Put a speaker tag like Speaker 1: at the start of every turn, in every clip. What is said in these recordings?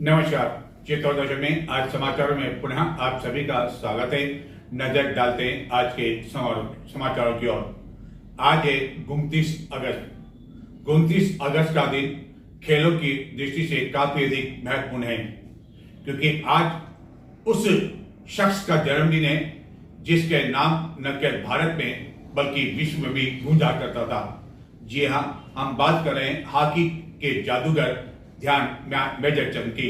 Speaker 1: नमस्कार। चित्तौड़ दशक में आज समाचारों में पुनः आप सभी का स्वागत है। नजर डालते हैं आज के समाचारों की ओर। आज है 29 अगस्त का दिन खेलों की दृष्टि से काफी अधिक महत्वपूर्ण है, क्योंकि आज उस शख्स का जन्मदिन है जिसके नाम न केवल भारत में बल्कि विश्व में भी गूंजा करता था। जी हाँ, हम बात कर रहे हैं हॉकी के जादूगर ध्यान मेजर चंद की।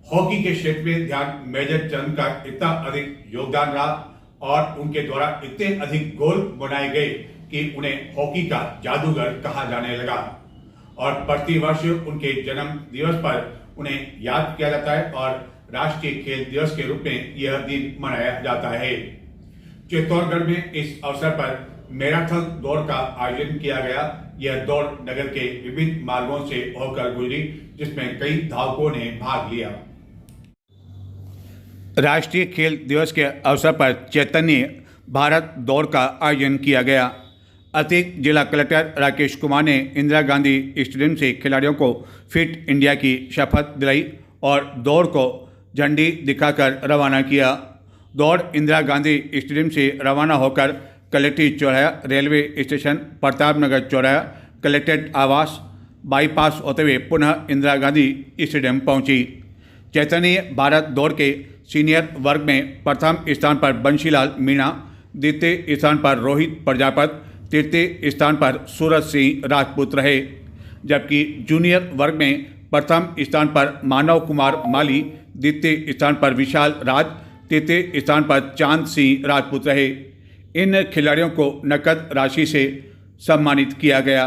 Speaker 1: हॉकी के क्षेत्र में ध्यान मेजर चंद का इतना अधिक योगदान रहा और उनके द्वारा इतने अधिक गोल बनाए गए कि उन्हें हॉकी का जादूगर कहा जाने लगा। और प्रतिवर्ष उनके जन्म दिवस पर उन्हें याद किया जाता है और राष्ट्रीय खेल दिवस के रूप में यह दिन मनाया जाता है। चित्तौड़गढ़ में इस अवसर पर मैराथन दौड़ का आयोजन किया गया। यह दौड़ नगर के विभिन्न मार्गों से होकर गुजरी, जिसमें कई धावकों ने भाग लिया। राष्ट्रीय खेल दिवस के अवसर पर चैतन्य भारत दौड़ का आयोजन किया गया। अतिरिक्त जिला कलेक्टर राकेश कुमार ने इंदिरा गांधी स्टेडियम से खिलाड़ियों को फिट इंडिया की शपथ दिलाई और दौड़ को झंडी दिखाकर रवाना किया। दौड़ इंदिरा गांधी स्टेडियम से रवाना होकर कलेक्ट्रेट चौराहा, रेलवे स्टेशन, प्रताप नगर चौराहा, कलेक्ट्रेट आवास बाईपास होते हुए पुनः इंदिरा गांधी स्टेडियम पहुंची। चैतन्य भारत दौड़ के सीनियर वर्ग में प्रथम स्थान पर बंशीलाल मीणा, द्वितीय स्थान पर रोहित प्रजापत, तृतीय स्थान पर सूरज सिंह राजपूत रहे। जबकि जूनियर वर्ग में प्रथम स्थान पर मानव कुमार माली, द्वितीय स्थान पर विशाल राज, तृतीय स्थान पर चांद सिंह राजपूत रहे। इन खिलाड़ियों को नकद राशि से सम्मानित किया गया।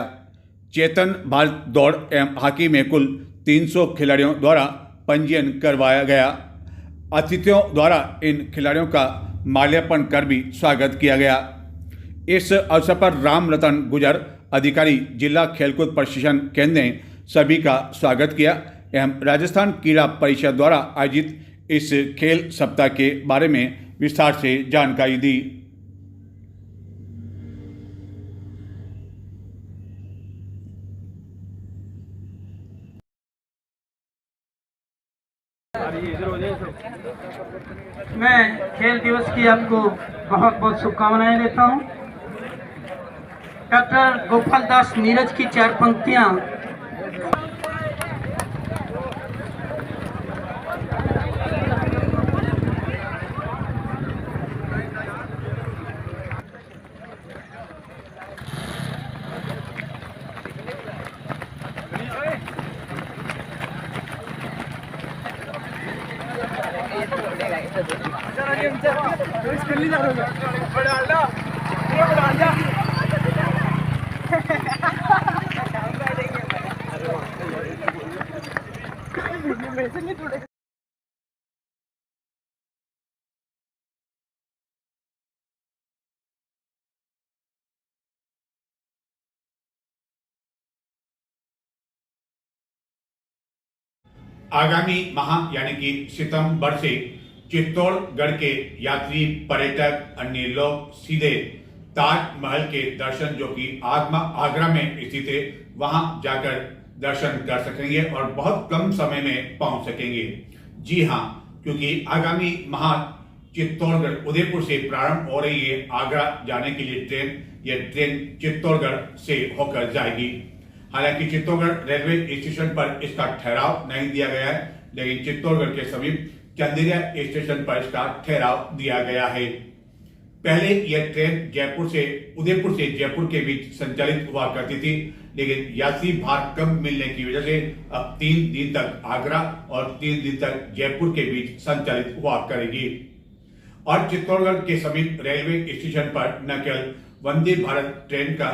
Speaker 1: चेतन भारत दौड़ एवं हॉकी में कुल 300 खिलाड़ियों द्वारा पंजीयन करवाया गया। अतिथियों द्वारा इन खिलाड़ियों का माल्यार्पण कर भी स्वागत किया गया। इस अवसर पर राम रतन गुजर, अधिकारी जिला खेलकूद प्रशिक्षण केंद्र ने सभी का स्वागत किया एवं राजस्थान क्रीड़ा परिषद द्वारा आयोजित इस खेल सप्ताह के बारे में विस्तार से जानकारी दी।
Speaker 2: मैं खेल दिवस की आपको बहुत बहुत शुभकामनाएं देता हूं। डॉक्टर गोपाल दास नीरज की 4 पंक्तियां।
Speaker 1: आगामी माह यानी कि सितंबर से चित्तौड़गढ़ के यात्री, पर्यटक, अन्य लोग सीधे ताजमहल के दर्शन, जो कि आगरा में स्थित है, वहां जाकर दर्शन कर सकेंगे और बहुत कम समय में पहुंच सकेंगे। जी हां, क्योंकि आगामी माह चित्तौड़गढ़ उदयपुर से प्रारंभ हो रही है आगरा जाने के लिए ट्रेन। यह ट्रेन चित्तौड़गढ़ से होकर जाएगी। हालांकि चित्तौड़गढ़ रेलवे स्टेशन पर इसका ठहराव नहीं दिया गया है, लेकिन चित्तौड़गढ़ के समीप चंदेरिया स्टेशन पर इसका ठहराव दिया गया है। पहले यह ट्रेन उदयपुर से जयपुर के बीच संचालित हुआ करती थी, लेकिन यात्री भार कम मिलने की वजह से अब 3 दिन तक आगरा और 3 दिन तक जयपुर के बीच संचालित हुआ करेगी। और चित्तौड़गढ़ के समीप रेलवे स्टेशन पर न केवल वंदे भारत ट्रेन का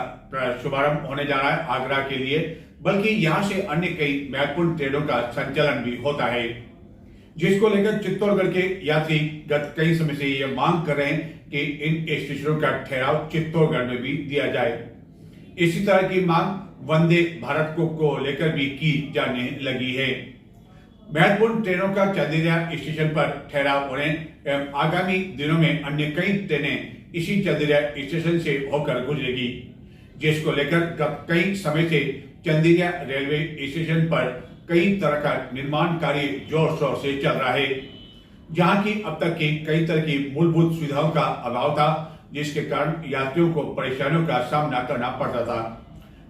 Speaker 1: शुभारंभ होने जा रहा है आगरा के लिए, बल्कि यहां से अन्य कई महत्वपूर्ण ट्रेनों का संचालन भी होता है, जिसको लेकर चित्तौड़गढ़ के यात्री गत कई समय से यह मांग कर रहे हैं कि इन स्टेशनों का ठहराव चित्तौड़गढ़ में भी दिया जाए। इसी तरह की मांग वंदे भारत को लेकर भी की जाने लगी है। महत्वपूर्ण ट्रेनों का चंदेरिया स्टेशन पर ठहराव होने एवं आगामी दिनों में अन्य कई ट्रेनें इसी चंदेरिया स्टेशन से होकर गुजरेगी, जिसको लेकर कई समय से चंदेरिया रेलवे स्टेशन पर कई तरह का निर्माण कार्य जोर शोर से चल रहा है, जहां की अब तक की कई तरह की मूलभूत सुविधाओं का अभाव था, जिसके कारण यात्रियों को परेशानियों का सामना करना पड़ता था।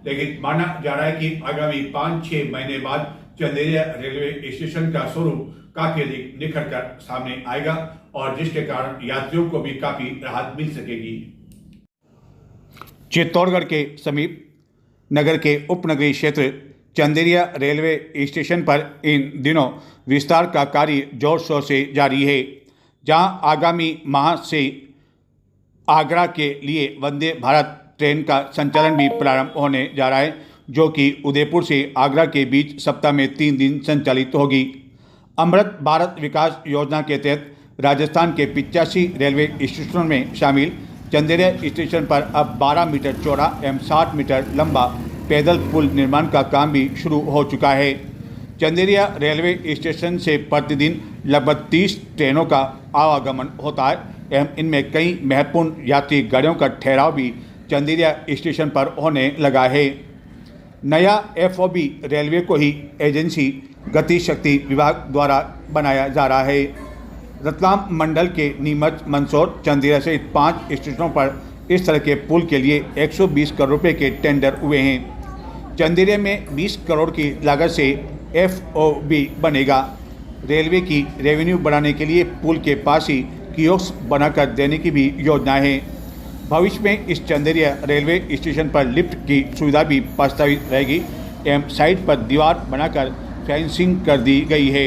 Speaker 1: लेकिन माना जा रहा है कि आगामी 5-6 महीने बाद चंदेरिया रेलवे स्टेशन का स्वरूप काफी अधिक निखर कर सामने आएगा और जिसके कारण यात्रियों को भी काफी राहत मिल सकेगी। चित्तौड़गढ़ के समीप नगर के उपनगरीय क्षेत्र चंदेरिया रेलवे स्टेशन पर इन दिनों विस्तार का कार्य जोर शोर से जारी है, जहां आगामी माह से आगरा के लिए वंदे भारत ट्रेन का संचालन भी प्रारंभ होने जा रहा है, जो कि उदयपुर से आगरा के बीच सप्ताह में 3 दिन संचालित होगी। अमृत भारत विकास योजना के तहत राजस्थान के 85 रेलवे स्टेशनों में शामिल चंदेरिया स्टेशन पर अब 12 मीटर चौड़ा एवं 60 मीटर लंबा पैदल पुल निर्माण का काम भी शुरू हो चुका है। चंदेरिया रेलवे स्टेशन से प्रतिदिन लगभग 30 ट्रेनों का आवागमन होता है एवं इनमें कई महत्वपूर्ण यात्री गाड़ियों का ठहराव भी चंदेरिया स्टेशन पर होने लगा है। नया FOB रेलवे को ही एजेंसी गति शक्ति विभाग द्वारा बनाया जा रहा है। रतलाम मंडल के नीमच, मंदसौर, चंदेरिया सहित 5 स्टेशनों पर इस तरह के पुल के लिए 120 करोड़ रुपए के टेंडर हुए हैं। चंदेरिया में 20 करोड़ की लागत से FOB बनेगा। रेलवे की रेवेन्यू बढ़ाने के लिए पुल के पास ही कियोस्क बनाकर देने की भी योजना है। भविष्य में इस चंदेरिया रेलवे स्टेशन पर लिफ्ट की सुविधा भी प्रस्तावित रहेगी एवं साइड पर दीवार बनाकर फेंसिंग कर दी गई है।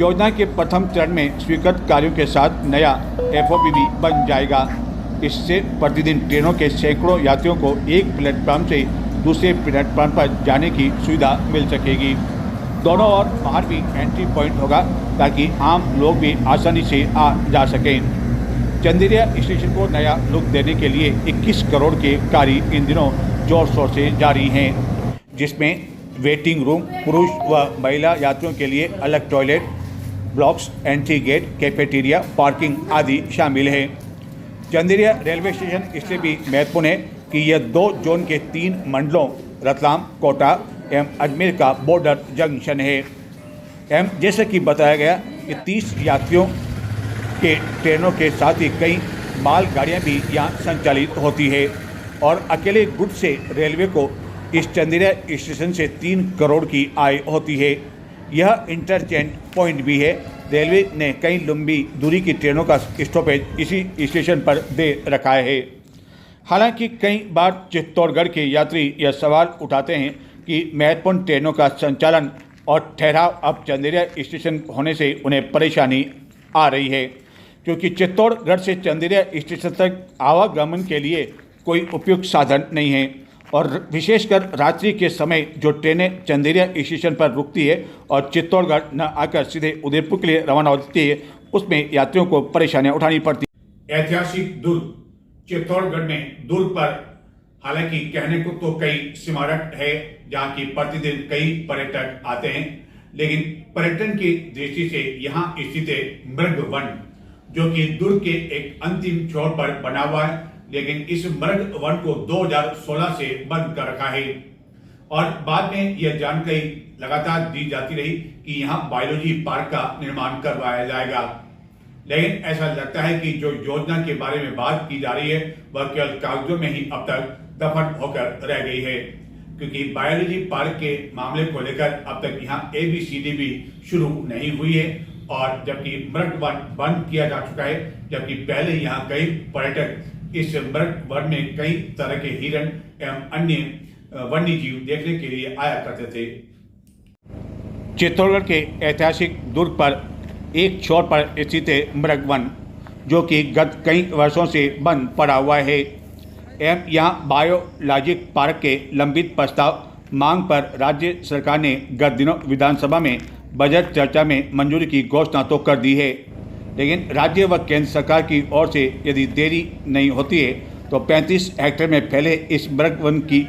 Speaker 1: योजना के प्रथम चरण में स्वीकृत कार्यों के साथ नया FOB भी बन जाएगा। इससे प्रतिदिन ट्रेनों के सैकड़ों यात्रियों को एक प्लेटफॉर्म से दूसरे प्लेटफॉर्म पर जाने की सुविधा मिल सकेगी। दोनों ओर बाहर भी एंट्री पॉइंट होगा ताकि आम लोग भी आसानी से आ जा सकें। चंदेरिया स्टेशन को नया लुक देने के लिए 21 करोड़ के कार्य इन दिनों जोर शोर से जारी हैं, जिसमें वेटिंग रूम, पुरुष व महिला यात्रियों के लिए अलग toilet blocks, entry gate, cafeteria, parking आदि शामिल है। चंदेरिया रेलवे स्टेशन इसलिए भी महत्वपूर्ण है कि यह 2 जोन के 3 मंडलों रतलाम, कोटा एवं अजमेर का बॉर्डर जंक्शन है। एवं जैसे कि बताया गया कि 30 यात्रियों के ट्रेनों के साथ ही कई मालगाड़ियाँ भी यहाँ संचालित होती है और अकेले गुड से रेलवे को इस चंदेरिया स्टेशन से 3 करोड़ की आय होती है। यह इंटरचेंज पॉइंट भी है। रेलवे ने कई लंबी दूरी की ट्रेनों का स्टॉपेज इसी स्टेशन पर दे रखा है। हालांकि कई बार चित्तौड़गढ़ के यात्री यह सवाल उठाते हैं कि महत्वपूर्ण ट्रेनों का संचालन और ठहराव अब चंदेरिया स्टेशन होने से उन्हें परेशानी आ रही है, क्योंकि चित्तौड़गढ़ से चंदेरिया स्टेशन तक आवागमन के लिए कोई उपयुक्त साधन नहीं है और विशेषकर रात्रि के समय जो ट्रेनें चंदेरिया स्टेशन पर रुकती है और चित्तौड़गढ़ न आकर सीधे उदयपुर के लिए रवाना होती है, उसमें यात्रियों को परेशानियां उठानी पड़ती है। ऐतिहासिक दुर्ग चित्तौड़गढ़ में दुर्ग पर हालांकि कहने को तो कई स्मारक है जहाँ की प्रतिदिन कई पर्यटक आते हैं, लेकिन पर्यटन की दृष्टि से यहाँ स्थित है मृग वन, जो कि दुर्ग के एक अंतिम छोर पर बना हुआ है, लेकिन इस मृग वन को 2016 से बंद कर रखा है और बाद में यह जानकारी लगातार दी जाती रही कि यहाँ बायोलॉजी पार्क का निर्माण करवाया जाएगा। लेकिन ऐसा लगता है कि जो योजना के बारे में बात की जा रही है वह केवल कागजों में ही अब तक दफन होकर रह गई है, क्योंकि बायोलॉजी पार्क के मामले को लेकर अब तक यहाँ ABCD भी शुरू नहीं हुई है और जबकि मृग वन बंद किया जा चुका है, जबकि पहले यहाँ कई पर्यटक इस मृग वन में कई तरह के हिरण एवं अन्य वन्य जीव देखने के लिए आया करते थे। चित्तौड़गढ़ के ऐतिहासिक दुर्ग पर एक छोर पर स्थित है मृग वन, जो कि गत कई वर्षों से बंद पड़ा हुआ है एवं यहाँ बायोलॉजिक पार्क के लंबित प्रस्ताव मांग पर राज्य सरकार ने गत दिनों विधानसभा में बजट चर्चा में मंजूरी की घोषणा तो कर दी है, लेकिन राज्य व केंद्र सरकार की ओर से यदि देरी नहीं होती है तो 35 हेक्टेयर में फैले इस मृग वन की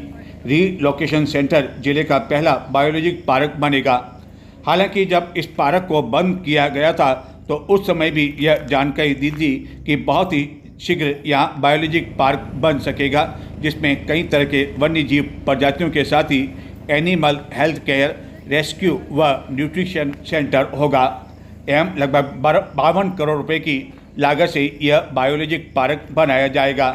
Speaker 1: रीलोकेशन सेंटर जिले का पहला बायोलॉजिक पार्क बनेगा। हालांकि जब इस पार्क को बंद किया गया था तो उस समय भी यह जानकारी दी थी कि बहुत ही शीघ्र यहाँ बायोलॉजिक पार्क बन सकेगा, जिसमें कई तरह के वन्य जीव प्रजातियों के साथ ही एनिमल हेल्थ केयर रेस्क्यू व न्यूट्रिशन सेंटर होगा एवं लगभग 52 करोड़ रुपए की लागत से यह बायोलॉजिक पार्क बनाया जाएगा।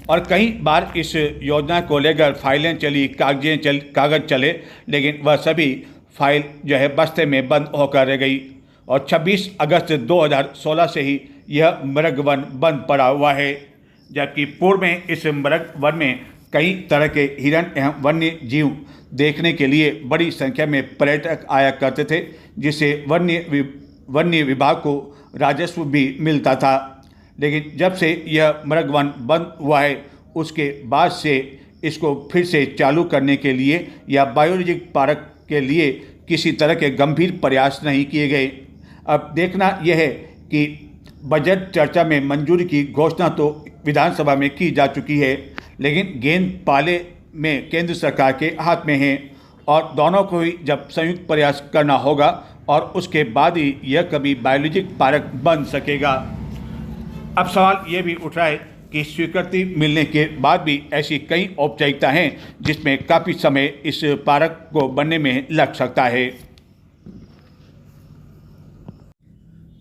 Speaker 1: और कई बार इस योजना को लेकर फाइलें चली, कागज चले, लेकिन वह सभी फाइल जो है बस्ते में बंद होकर रह गई और 26 अगस्त 2016 से ही यह मृग वन बंद पड़ा हुआ है। जबकि पूर्व में इस मृग वन में कई तरह के हिरण एवं वन्य जीव देखने के लिए बड़ी संख्या में पर्यटक आया करते थे, जिससे वन्य विभाग को राजस्व भी मिलता था। लेकिन जब से यह मृग वन बंद हुआ है, उसके बाद से इसको फिर से चालू करने के लिए या बायोलॉजिक पार्क के लिए किसी तरह के गंभीर प्रयास नहीं किए गए। अब देखना यह है कि बजट चर्चा में मंजूरी की घोषणा तो विधानसभा में की जा चुकी है, लेकिन गेंद पाले में केंद्र सरकार के हाथ में है और दोनों को ही जब संयुक्त प्रयास करना होगा और उसके बाद ही यह कभी बायोलॉजिक पार्क बन सकेगा। अब सवाल ये भी उठ रहा है कि स्वीकृति मिलने के बाद भी ऐसी कई औपचारिकता हैं जिसमें काफ़ी समय इस पार्क को बनने में लग सकता है।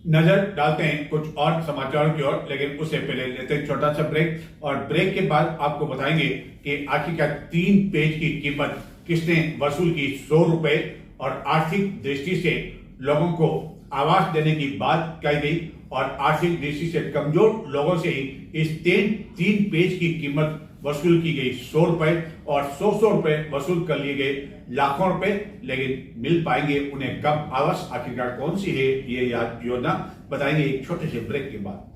Speaker 1: नजर डालते हैं कुछ और समाचारों की ओर, लेकिन उससे पहले लेते हैं छोटा सा ब्रेक और ब्रेक के बाद आपको बताएंगे कि आखिरकार 3 पेज की कीमत किसने वसूल की 100 रुपए और आर्थिक दृष्टि से लोगों को आवास देने की बात कही गई और आर्थिक दृष्टि से कमजोर लोगों से ही इस 3 पेज की कीमत वसूल की गई 100 रुपए और 100 रुपए वसूल कर लिए गए लाखों रुपए। लेकिन मिल पाएंगे उन्हें कब आवास, आखिरकार कौन सी है ये योजना, बताएंगे एक छोटे से ब्रेक के बाद।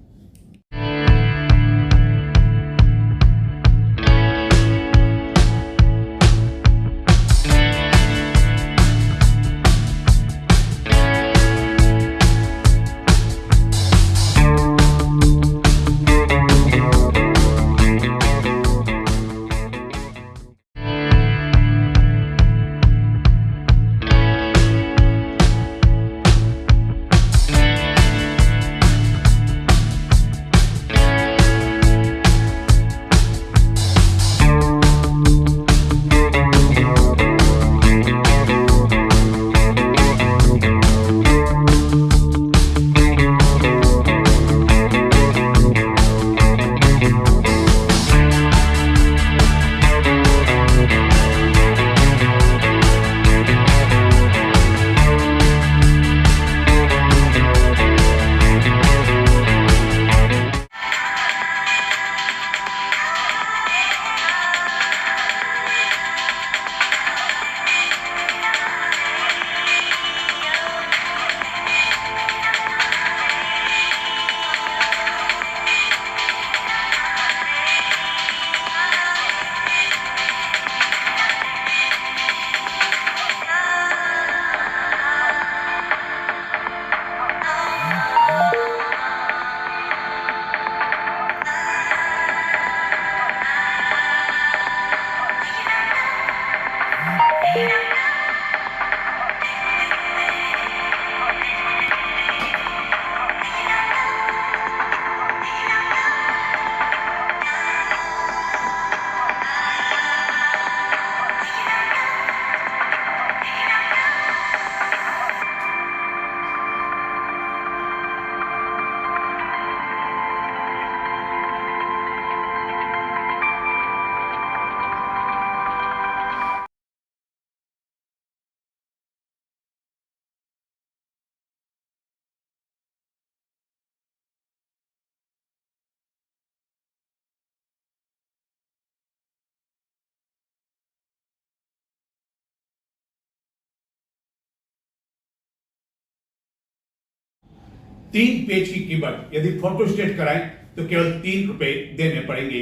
Speaker 1: तीन पेज की कीमत यदि फोटो स्टेट कराएं तो केवल 3 रुपए देने पड़ेंगे।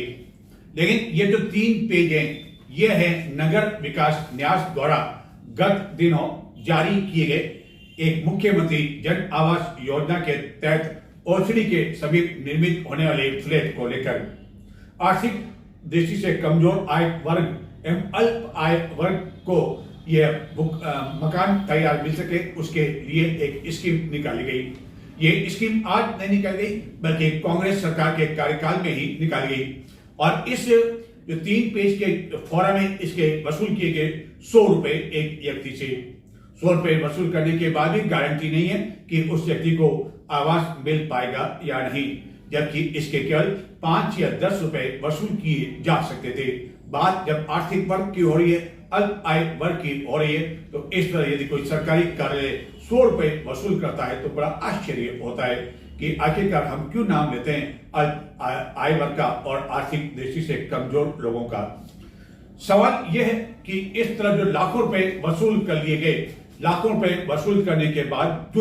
Speaker 1: लेकिन ये जो 3 पेज हैं, ये है नगर विकास न्यास द्वारा गत दिनों जारी किए गए एक मुख्यमंत्री जन आवास योजना के तहत ओसडी के समीप निर्मित होने वाले फ्लैट को लेकर आर्थिक दृष्टि से कमजोर आय वर्ग एवं अल्प आय वर्ग को यह मकान तैयार मिल सके, उसके लिए एक स्कीम निकाली गई। ये स्कीम आज नहीं निकाली गई बल्कि कांग्रेस सरकार के कार्यकाल में ही निकाली गई और इस जो 3 पेज के फॉर्म में इसके वसूल किए गए 100 रुपए एक व्यक्ति से 100 रुपए वसूल करने के बाद भी गारंटी नहीं है कि उस व्यक्ति को आवास मिल पाएगा या नहीं, जबकि इसके केवल 5 या 10 रुपए वसूल किए जा सकते थे। बात जब आर्थिक वर्ग की हो रही है, अल्प आय वर्ग की हो रही है, तो इस तरह यदि कोई सरकारी कार्यालय 100 रुपए वसूल करता है तो बड़ा आश्चर्य होता है कि आखिरकार हम क्यों नाम लेते हैं अल्प आय वर्ग का और आर्थिक दृष्टि से कमजोर लोगों का। सवाल यह है कि इस तरह जो लाखों रुपए वसूल कर लिए गए, लाखों रुपए वसूल करने के बाद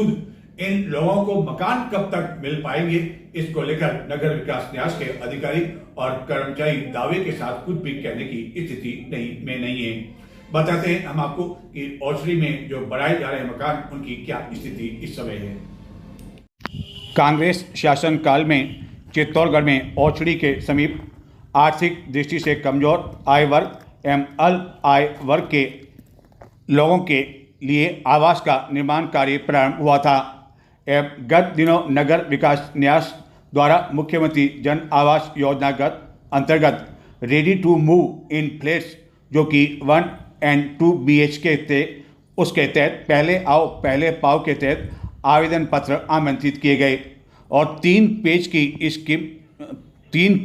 Speaker 1: इन लोगों को मकान कब तक मिल पाएंगे, इसको लेकर नगर विकास न्यास के अधिकारी और कर्मचारी दावे के साथ कुछ भी कहने की स्थिति नहीं है। बताते हैं हम आपको कि ओछरी में जो बनाए जा रहे मकान, उनकी क्या स्थिति इस समय है। कांग्रेस शासन काल में चित्तौड़गढ़ में ओछरी के समीप आर्थिक दृष्टि से कमजोर आय वर्ग एवं अल्प आय वर्ग के लोगों के लिए आवास का निर्माण कार्य प्रारंभ हुआ था एवं गत दिनों नगर विकास न्यास द्वारा मुख्यमंत्री जन आवास योजना अंतर्गत ready to move in flats जो कि 1 और 2 BHK थे, उसके तहत पहले आओ पहले पाओ के तहत आवेदन पत्र आमंत्रित किए गए और 3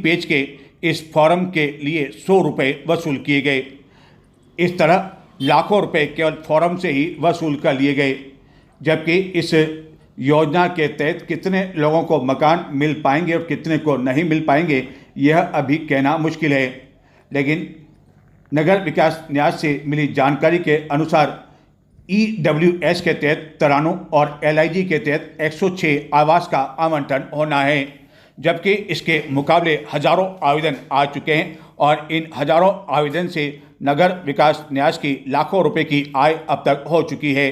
Speaker 1: पेज के इस फॉर्म के लिए 100 रुपये वसूल किए गए। इस तरह लाखों रुपए केवल फॉर्म से ही वसूल कर लिए गए, जबकि इस योजना के तहत कितने लोगों को मकान मिल पाएंगे और कितने को नहीं मिल पाएंगे यह अभी कहना मुश्किल है। लेकिन नगर विकास न्यास से मिली जानकारी के अनुसार EWS के तहत 93 और LIG के तहत 106 आवास का आवंटन होना है, जबकि इसके मुकाबले हजारों आवेदन आ चुके हैं और इन हजारों आवेदन से नगर विकास न्यास की लाखों रुपए की आय अब तक हो चुकी है,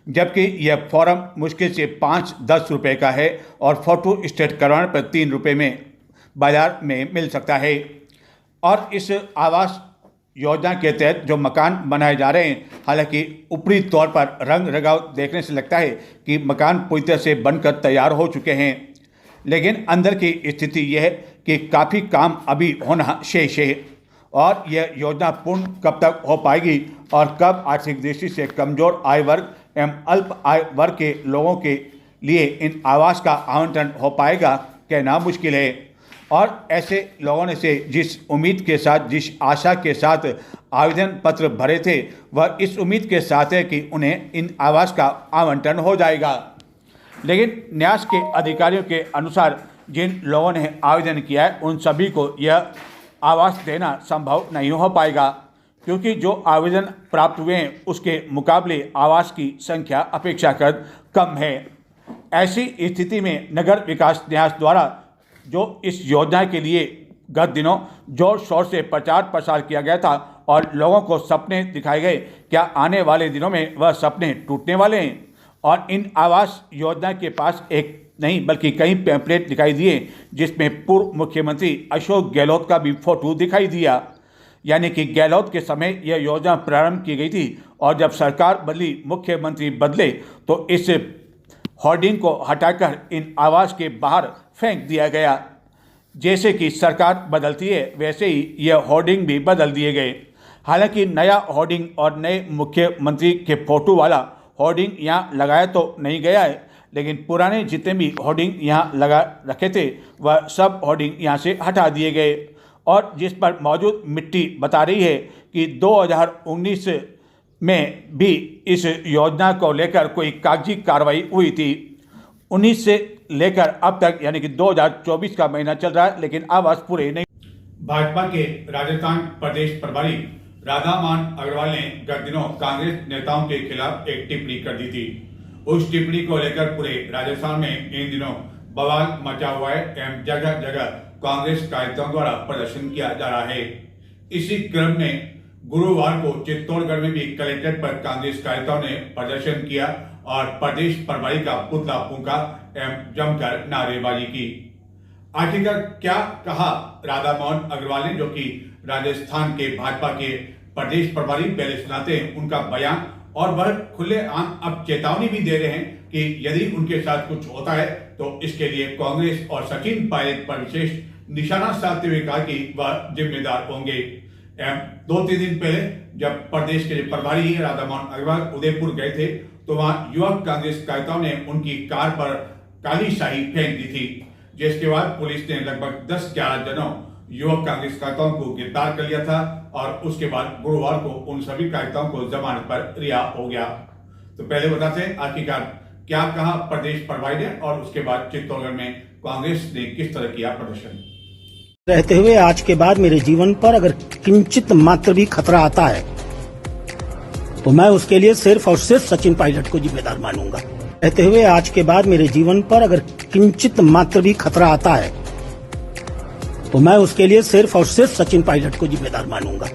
Speaker 1: जबकि यह फॉर्म मुश्किल से 5-10 रुपये का है और फोटो स्टेट करवाने पर 3 रुपये में बाजार में मिल सकता है। और इस आवास योजना के तहत जो मकान बनाए जा रहे हैं, हालांकि ऊपरी तौर पर रंग रंगाव देखने से लगता है कि मकान पूरी तरह से बनकर तैयार हो चुके हैं, लेकिन अंदर की स्थिति यह है कि काफ़ी काम अभी होना शेष है और यह योजना पूर्ण कब तक हो पाएगी और कब आर्थिक दृष्टि से कमजोर आय वर्ग एवं अल्प आय वर्ग के लोगों के लिए इन आवास का आवंटन हो पाएगा कहना मुश्किल है। और ऐसे लोगों ने से जिस उम्मीद के साथ, जिस आशा के साथ आवेदन पत्र भरे थे, वह इस उम्मीद के साथ है कि उन्हें इन आवास का आवंटन हो जाएगा। लेकिन न्यास के अधिकारियों के अनुसार जिन लोगों ने आवेदन किया है उन सभी को यह आवास देना संभव नहीं हो पाएगा, क्योंकि जो आवेदन प्राप्त हुए हैं उसके मुकाबले आवास की संख्या अपेक्षाकृत कम है। ऐसी स्थिति में नगर विकास न्यास द्वारा जो इस योजना के लिए गत दिनों जोर शोर से प्रचार प्रसार किया गया था और लोगों को सपने दिखाए गए, क्या आने वाले दिनों में वह सपने टूटने वाले हैं। और इन आवास योजना के पास एक नहीं बल्कि कई पैम्पलेट दिखाई दिए जिसमें पूर्व मुख्यमंत्री अशोक गहलोत का भी फोटो दिखाई दिया, यानी कि गहलोत के समय यह योजना प्रारंभ की गई थी और जब सरकार बदली, मुख्यमंत्री बदले, तो इस होर्डिंग को हटाकर इन आवास के बाहर फेंक दिया गया। जैसे कि सरकार बदलती है वैसे ही यह होर्डिंग भी बदल दिए गए। हालांकि नया होर्डिंग और नए मुख्यमंत्री के फोटो वाला होर्डिंग यहाँ लगाया तो नहीं गया है, लेकिन पुराने जितने भी होर्डिंग यहाँ लगा रखे थे वह सब होर्डिंग यहाँ से हटा दिए गए और जिस पर मौजूद मिट्टी बता रही है कि 2019 में भी इस योजना को लेकर कोई कागजी कार्रवाई हुई थी। 19 से लेकर अब तक यानी कि 2024 का महीना चल रहा है, लेकिन आवास पूरे नहीं। भाजपा के राजस्थान प्रदेश प्रभारी राधामान अग्रवाल ने गत दिनों कांग्रेस नेताओं के खिलाफ एक टिप्पणी कर दी थी। उस टिप्पणी को लेकर पूरे राजस्थान में इन दिनों बवाल मचा हुआ है एवं जगह जगह कांग्रेस कार्यकर्ताओं द्वारा प्रदर्शन किया जा रहा है। इसी क्रम में गुरुवार को चित्तौड़गढ़ में भी कलेक्ट्रेट पर कांग्रेस कार्यकर्ताओं ने प्रदर्शन किया और प्रदेश प्रभारी का पुतला फूंका एवं जमकर नारेबाजी की। आखिरकार क्या कहा राधामोहन अग्रवाल ने, जो कि राजस्थान के भाजपा के प्रदेश प्रभारी, पहले सुनाते हैं उनका बयान। और वह खुलेआम अब चेतावनी भी दे रहे हैं कि यदि उनके साथ कुछ होता है तो इसके लिए कांग्रेस और सचिन पायलट पर विशेष निशाना साधते हुए कहा कि वह जिम्मेदार होंगे। 2-3 दिन पहले जब प्रदेश के प्रभारी राधा मोहन अग्रवाल उदयपुर गए थे तो वहां युवक कांग्रेस कार्यकर्ताओं ने उनकी कार पर काली शाही फेंक दी थी, जिसके बाद पुलिस ने लगभग 10-11 जनों युवक कांग्रेस कार्यकर्ताओं को गिरफ्तार कर लिया था और उसके बाद गुरुवार को उन सभी कार्यकर्ताओं को जमानत पर रिहा हो गया। तो पहले बताते हैं आखिरकार क्या कहा प्रदेश प्रभारी ने और उसके बाद चित्तौड़गढ़ में कांग्रेस ने किस तरह किया प्रदर्शन।
Speaker 3: रहते हुए आज के बाद मेरे जीवन पर अगर किंचित मात्र भी खतरा आता है तो मैं उसके लिए सिर्फ और सिर्फ सचिन पायलट को जिम्मेदार मानूंगा। रहते हुए आज के बाद मेरे जीवन पर अगर किंचित मात्र भी खतरा आता है तो मैं उसके लिए सिर्फ और सिर्फ सचिन पायलट को जिम्मेदार मानूंगा।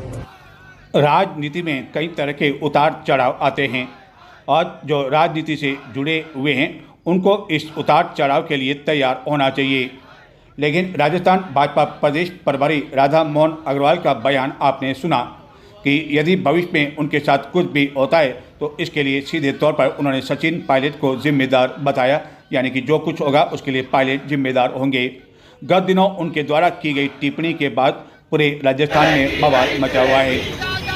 Speaker 4: राजनीति में कई तरह के उतार चढ़ाव आते हैं और जो राजनीति से जुड़े हुए हैं उनको इस उतार चढ़ाव के लिए तैयार होना चाहिए। लेकिन राजस्थान भाजपा प्रदेश प्रभारी राधा मोहन अग्रवाल का बयान आपने सुना कि यदि भविष्य में उनके साथ कुछ भी होता है तो इसके लिए सीधे तौर पर उन्होंने सचिन पायलट को जिम्मेदार बताया, यानी कि जो कुछ होगा उसके लिए पायलट जिम्मेदार होंगे। गत दिनों उनके द्वारा की गई टिप्पणी के बाद पूरे राजस्थान में बवाल मचा हुआ है,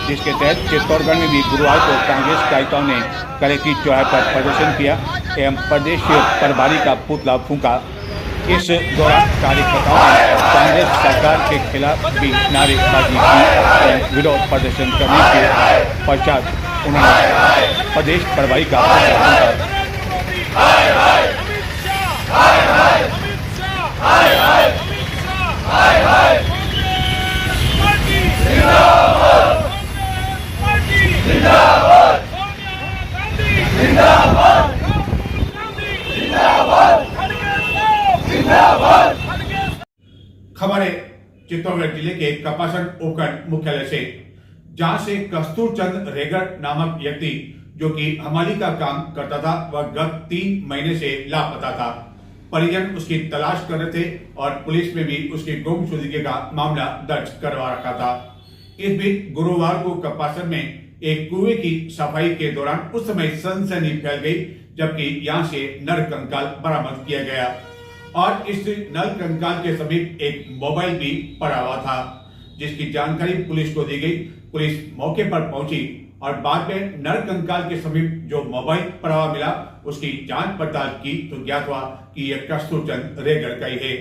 Speaker 4: जिसके तहत चित्तौड़गढ़ में भी गुरुवार को कांग्रेस कार्यकर्ताओं ने कलेक्ट्रेट चौराहे पर प्रदर्शन किया एवं प्रदेश प्रभारी का पुतला फूंका। इस दौरान कार्यकर्ताओं ने कांग्रेस सरकार के खिलाफ भी नारेबाजी की। विरोध प्रदर्शन करने के पश्चात उन्होंने प्रदेश प्रभारी का पुतला
Speaker 1: खबर है चित्तौड़गढ़ जिले के कपासन उपखंड मुख्यालय से, जहां से कस्तूर चंद रेगर नामक व्यक्ति जो कि हमाली का काम करता था वह गत 3 महीने से लापता था। परिजन उसकी तलाश कर रहे थे और पुलिस में भी उसकी गुमशुदगी का मामला दर्ज करवा रखा था। इस बीच गुरुवार को कपासन में एक कुएं की सफाई के दौरान उस समय सनसनी फैल गई, जबकि यहां से नर कंकाल बरामद किया गया और इस नर कंकाल के समीप एक मोबाइल भी पड़ा हुआ था, जिसकी जानकारी पुलिस को दी गई। पुलिस मौके पर पहुंची और बाद में नर कंकाल के समीप जो मोबाइल पड़ा हुआ मिला उसकी जांच पड़ताल की तो ज्ञात हुआ कि यह कस्तूर चंद रेगर का ही है।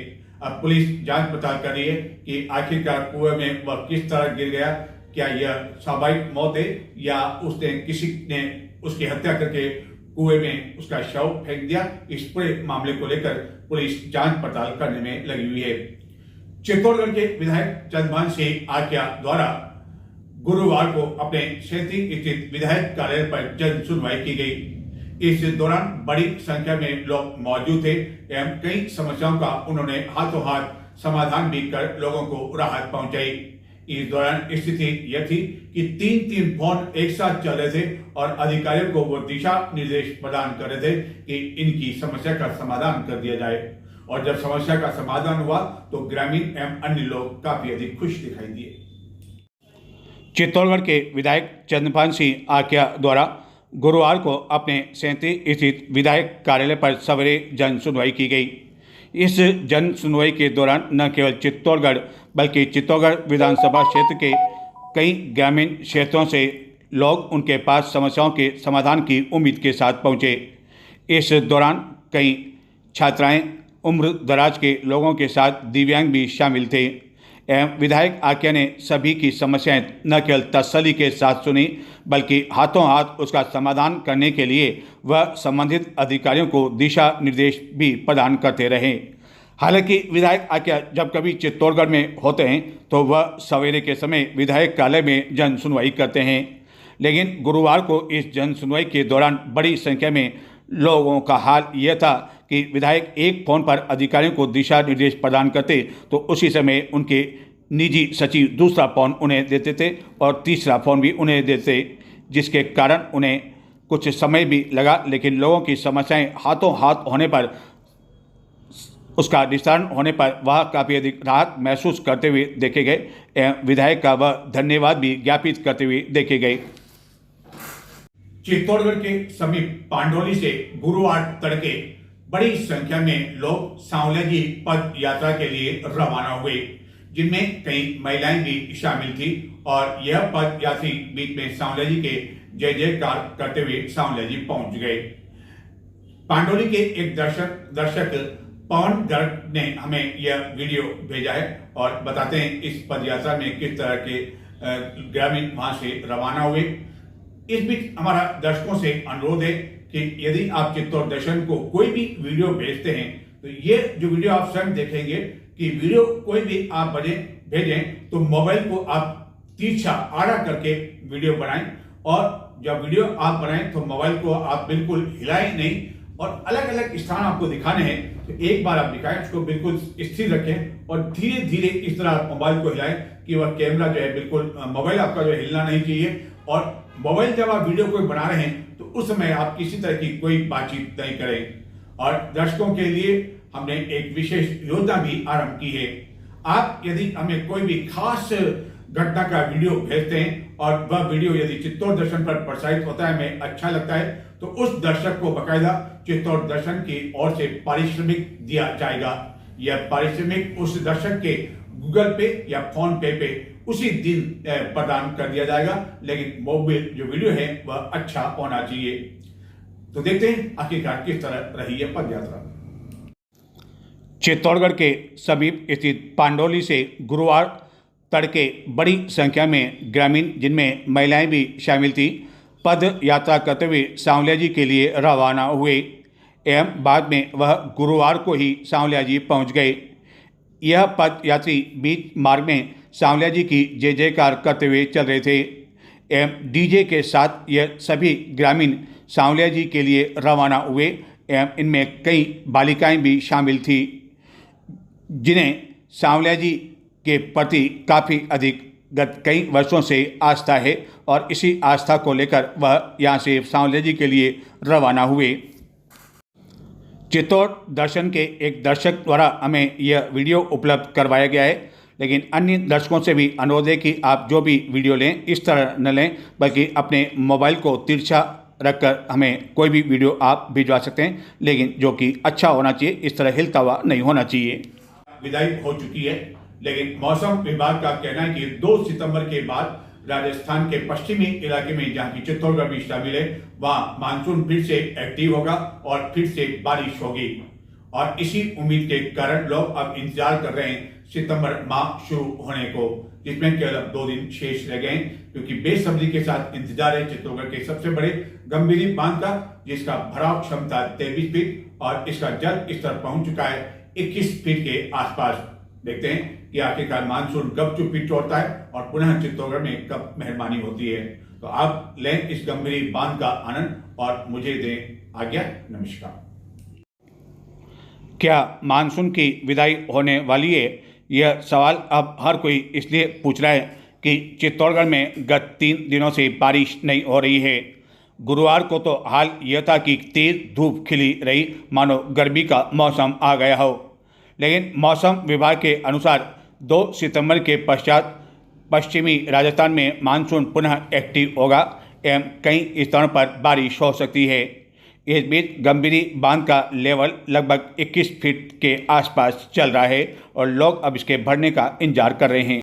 Speaker 1: अब पुलिस जांच पड़ताल कर रही है कि आखिरकार कुएं में वह किस तरह गिर गया, क्या यह स्वाभाविक मौत है या उसने किसी ने उसकी हत्या करके कुएं में उसका शव फेंक दिया। इस पूरे मामले को लेकर पुलिस जांच पड़ताल करने में लगी हुई है। चित्तौड़गढ़ के विधायक चंद्रभान सिंह आर्या द्वारा गुरुवार को अपने सैंती स्थित विधायक कार्यालय पर जन सुनवाई की गई। इस दौरान बड़ी संख्या में लोग मौजूद थे एवं कई समस्याओं का उन्होंने हाथों हाथ समाधान भी कर लोगों को राहत पहुंचाई। इस दौरान स्थिति यह थी कि 3 फोन एक साथ चल रहे थे और अधिकारियों को वो दिशा निर्देश प्रदान कर रहे थे कि इनकी समस्या का समाधान कर दिया जाए। और जब समस्या का समाधान हुआ तो ग्रामीण एवं अन्य लोग काफी अधिक खुश दिखाई दिए।
Speaker 4: चित्तौड़गढ़ के विधायक चंद्रभान सिंह आर्या द्वारा गुरुवार को अपने सैंती स्थित विधायक कार्यालय पर सवेरे जन सुनवाई की गई। इस जन सुनवाई के दौरान न केवल चित्तौड़गढ़ बल्कि चित्तौड़गढ़ विधानसभा क्षेत्र के कई ग्रामीण क्षेत्रों से लोग उनके पास समस्याओं के समाधान की उम्मीद के साथ पहुंचे। इस दौरान कई छात्राएं, उम्र दराज के लोगों के साथ दिव्यांग भी शामिल थे एवं विधायक आर्या ने सभी की समस्याएं न केवल तसल्ली के साथ सुनी बल्कि हाथों हाथ उसका समाधान करने के लिए वह संबंधित अधिकारियों को दिशा निर्देश भी प्रदान करते रहे। हालांकि विधायक आर्या जब कभी चित्तौड़गढ़ में होते हैं तो वह सवेरे के समय विधायक कार्यालय में जन सुनवाई करते हैं, लेकिन गुरुवार को इस जन सुनवाई के दौरान बड़ी संख्या में लोगों का हाल यह था कि विधायक एक फ़ोन पर अधिकारियों को दिशा निर्देश प्रदान करते तो उसी समय उनके निजी सचिव दूसरा फ़ोन उन्हें देते थे और तीसरा फ़ोन भी उन्हें देते, जिसके कारण उन्हें कुछ समय भी लगा, लेकिन लोगों की समस्याएं हाथों हाथ होने पर उसका निस्तारण होने पर वह काफ़ी अधिक राहत महसूस करते हुए देखे गए एवं विधायक का वह धन्यवाद भी ज्ञापित करते हुए देखे गए।
Speaker 1: चित्तौड़गढ़ के समीप पांडोली से गुरुवार तड़के बड़ी संख्या में लोग सांवलेगी पद यात्रा के लिए रवाना हुए, जिनमें कई महिलाएं भी शामिल थी और यह पदयात्री बीच में सांवलिया जी के जय जयकार करते हुए सांवलिया जी पहुंच गए। पांडोली के एक दर्शक पवन गर्ग ने हमें यह वीडियो भेजा है और बताते हैं इस पदयात्रा में किस तरह के ग्रामीण वहां से रवाना हुए। इस बीच हमारा दर्शकों से अनुरोध है कि यदि आप चित्तौड़ दर्शन को कोई भी वीडियो भेजते हैं तो ये जो वीडियो आप स्वयं देखेंगे कि वीडियो कोई भी आप भेजें तो मोबाइल को आप तिरछा आड़ा करके वीडियो बनाएं, और जब वीडियो आप बनाएं तो मोबाइल को आप बिल्कुल हिलाएं नहीं, और अलग अलग स्थान आपको दिखाने हैं तो एक बार आप दिखाएं, उसको बिल्कुल स्थिर रखें और धीरे धीरे इस तरह मोबाइल को हिलाएं कि वह कैमरा जो है बिल्कुल मोबाइल आपका जो हिलना नहीं चाहिए। और मोबाइल जब आप वीडियो कोई बना रहे हैं तो उस समय आप किसी तरह की कोई बातचीत नहीं करें। और दर्शकों के लिए हमने एक विशेष योजना भी आरंभ की है। आप यदि हमें कोई भी खास घटना का वीडियो भेजते हैं और वह वीडियो यदि चित्तौड़ दर्शन पर प्रसारित होता है, हमें अच्छा लगता है, तो उस दर्शक को बकायदा चित्तौड़ दर्शन की ओर से पारिश्रमिक दिया जाएगा। यह पारिश्रमिक उस दर्शक के गूगल पे या फोन पे उसी दिन प्रदान कर दिया जाएगा, लेकिन मोबाइल जो वीडियो है वह अच्छा होना चाहिए। तो देखते हैं आखिरकार किस तरह रही है पदयात्रा।
Speaker 4: चित्तौड़गढ़ के समीप स्थित पांडोली से गुरुवार तड़के बड़ी संख्या में ग्रामीण, जिनमें महिलाएं भी शामिल थी, पद यात्रा करते हुए सांवलिया जी के लिए रवाना हुए एवं बाद में वह गुरुवार को ही सांवलिया जी पहुंच गए। यह पद यात्री बीच मार्ग में सांवलिया जी की जय जयकार करते हुए चल रहे थे एवं डीजे के साथ यह सभी ग्रामीण सांवलिया जी के लिए रवाना हुए एवं इनमें कई बालिकाएं भी शामिल थी, जिन्हें सांवलिया जी के प्रति काफ़ी अधिक गत कई वर्षों से आस्था है और इसी आस्था को लेकर वह यहाँ से सांवलिया जी के लिए रवाना हुए। चित्तौड़ दर्शन के एक दर्शक द्वारा हमें यह वीडियो उपलब्ध करवाया गया है, लेकिन अन्य दर्शकों से भी अनुरोध है कि आप जो भी वीडियो लें इस तरह न लें, बल्कि अपने मोबाइल को तिरछा रखकर हमें कोई भी वीडियो आप भिजवा सकते हैं, लेकिन जो कि अच्छा होना चाहिए, इस तरह हिलता हुआ नहीं होना चाहिए।
Speaker 1: विदाई हो चुकी है, लेकिन मौसम विभाग का कहना है कि 2 सितंबर के बाद राजस्थान के पश्चिमी इलाके में, जहां की चित्तौड़गढ़ भी शामिल है, वहां मानसून फिर से एक्टिव होगा और फिर से बारिश होगी। और इसी उम्मीद के कारण लोग अब इंतजार कर रहे हैं सितंबर माह शुरू होने को, जिसमें केवल अब 2 दिन शेष रह गए हैं, क्योंकि बेसब्री के साथ इंतजार है चित्तौड़गढ़ के सबसे बड़े गंभीरी बांध का, जिसका भराव क्षमता 23 फीट और इसका जल स्तर पहुंच चुका है 21 फीट के आसपास। देखते हैं कि आखिरकार मानसून कब चुप्पी तोड़ता है और पुनः चित्तौड़गढ़ में कब मेहरबानी होती है। तो आप लें इस गंभीरी बांध का आनंद और मुझे दें आज्ञा। नमस्कार।
Speaker 4: क्या मानसून की विदाई होने वाली है? यह सवाल अब हर कोई इसलिए पूछ रहा है कि चित्तौड़गढ़ में गत 3 दिनों से बारिश नहीं हो रही है। गुरुवार को तो हाल यह था कि तेज धूप खिली रही, मानो गर्मी का मौसम आ गया हो, लेकिन मौसम विभाग के अनुसार 2 सितंबर के पश्चात पश्चिमी राजस्थान में मानसून पुनः एक्टिव होगा एवं कई स्थानों पर बारिश हो सकती है। इस बीच गंभीरी बांध का लेवल लगभग 21 फीट के आसपास चल रहा है और लोग अब इसके बढ़ने का इंतजार कर रहे हैं।